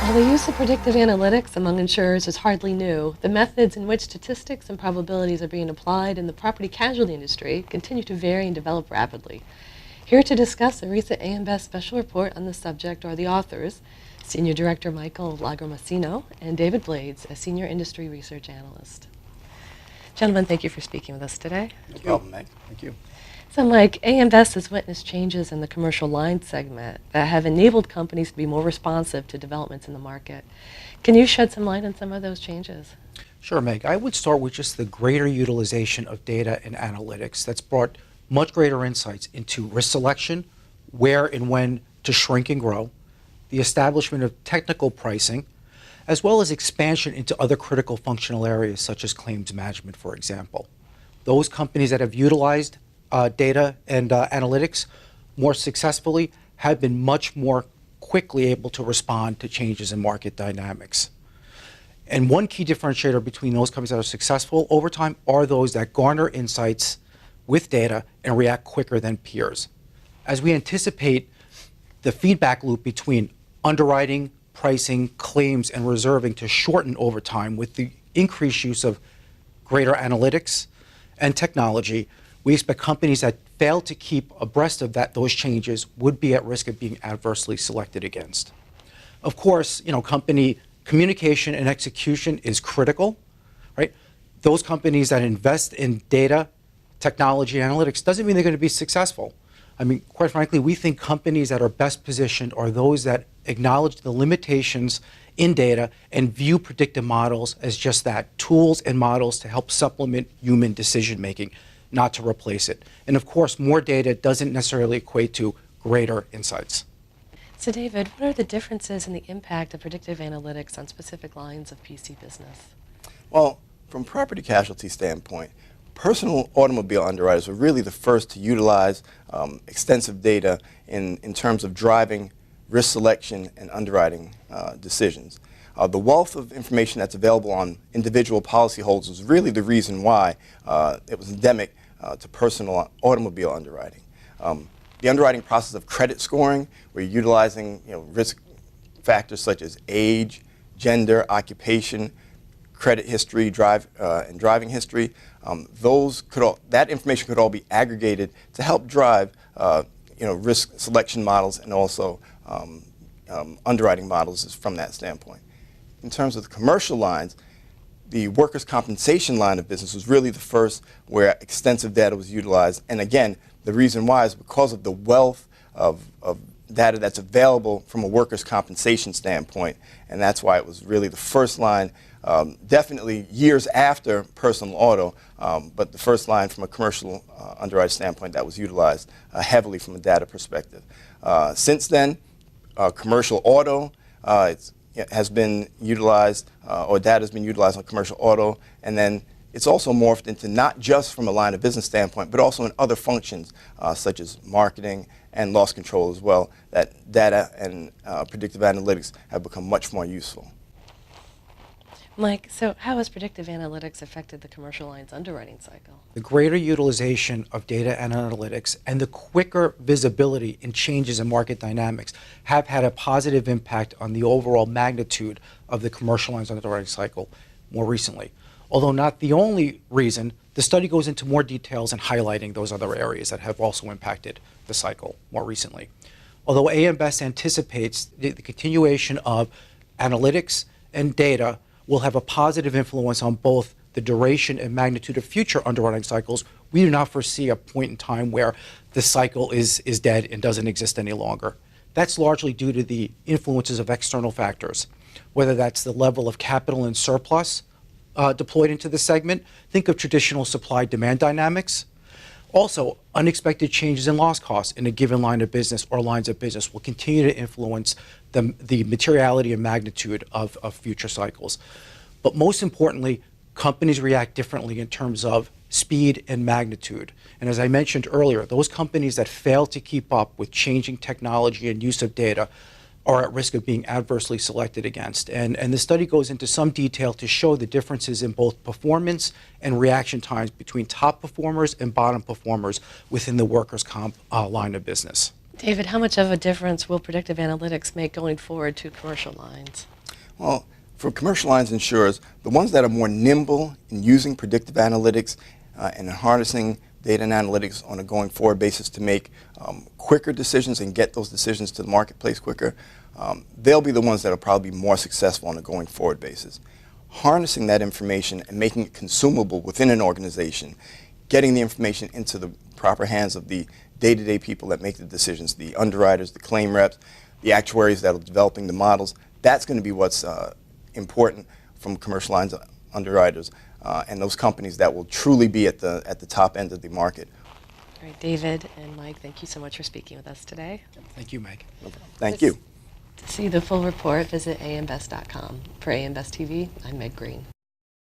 While the use of predictive analytics among insurers is hardly new, the methods in which statistics and probabilities are being applied in the property casualty industry continue to vary and develop rapidly. Here to discuss a recent AM Best special report on the subject are the authors, Senior Director Michael Lagomarsino and David Blades, a Senior Industry Research Analyst. Gentlemen, thank you for speaking with us today. No problem, Meg. Thank you. So, Mike, AM Best has witnessed changes in the commercial line segment that have enabled companies to be more responsive to developments in the market. Can you shed some light on some of those changes? Sure, Meg. I would start with just the greater utilization of data and analytics that's brought much greater insights into risk selection, where and when to shrink and grow, the establishment of technical pricing, as well as expansion into other critical functional areas such as claims management, for example. Those companies that have utilized data and analytics more successfully have been much more quickly able to respond to changes in market dynamics. And one key differentiator between those companies that are successful over time are those that garner insights with data and react quicker than peers. As we anticipate the feedback loop between underwriting, pricing, claims, and reserving to shorten over time with the increased use of greater analytics and technology, we expect companies that fail to keep abreast of those changes would be at risk of being adversely selected against. Of course, company communication and execution is critical, right? Those companies that invest in data, technology, and analytics doesn't mean they're going to be successful. I mean, quite frankly, we think companies that are best positioned are those that acknowledge the limitations in data and view predictive models as just that, tools and models to help supplement human decision making, not to replace it. And of course, more data doesn't necessarily equate to greater insights. So David, what are the differences in the impact of predictive analytics on specific lines of PC business? Well, from property casualty standpoint, personal automobile underwriters were really the first to utilize extensive data in terms of driving risk selection and underwriting decisions. The wealth of information that's available on individual policyholders is really the reason why it was endemic to personal automobile underwriting. The underwriting process of credit scoring, where you're utilizing risk factors such as age, gender, occupation, credit history, and driving history, that information could all be aggregated to help drive risk selection models and also underwriting models from that standpoint. In terms of the commercial lines, the workers' compensation line of business was really the first where extensive data was utilized. And again, the reason why is because of the wealth of data that's available from a workers' compensation standpoint. And that's why it was really the first line, definitely years after personal auto, but the first line from a commercial underwriter standpoint that was utilized heavily from a data perspective. Since then, commercial auto, has been utilized, or data has been utilized on commercial auto, and then it's also morphed into not just from a line of business standpoint, but also in other functions such as marketing and loss control as well, that data and predictive analytics have become much more useful. Mike, so how has predictive analytics affected the commercial lines underwriting cycle? The greater utilization of data and analytics and the quicker visibility in changes in market dynamics have had a positive impact on the overall magnitude of the commercial lines underwriting cycle more recently. Although not the only reason, the study goes into more details and highlighting those other areas that have also impacted the cycle more recently. Although AM Best anticipates the continuation of analytics and data will have a positive influence on both the duration and magnitude of future underwriting cycles, we do not foresee a point in time where the cycle is dead and doesn't exist any longer. That's largely due to the influences of external factors, whether that's the level of capital and surplus deployed into the segment. Think of traditional supply-demand dynamics. Also, unexpected changes in loss costs in a given line of business or lines of business will continue to influence the materiality and magnitude of future cycles. But most importantly, companies react differently in terms of speed and magnitude. And as I mentioned earlier, those companies that fail to keep up with changing technology and use of data are at risk of being adversely selected against. And the study goes into some detail to show the differences in both performance and reaction times between top performers and bottom performers within the workers' comp line of business. David, how much of a difference will predictive analytics make going forward to commercial lines? Well, for commercial lines insurers, the ones that are more nimble in using predictive analytics and harnessing data and analytics on a going forward basis to make quicker decisions and get those decisions to the marketplace quicker, they'll be the ones that will probably be more successful on a going forward basis. Harnessing that information and making it consumable within an organization, getting the information into the proper hands of the day-to-day people that make the decisions, the underwriters, the claim reps, the actuaries that are developing the models, that's going to be what's important from commercial lines underwriters and those companies that will truly be at the top end of the market. All right, David and Mike, thank you so much for speaking with us today. Thank you, Meg. No problem. Thank you. To see the full report, visit ambest.com. For AM Best TV, I'm Meg Green.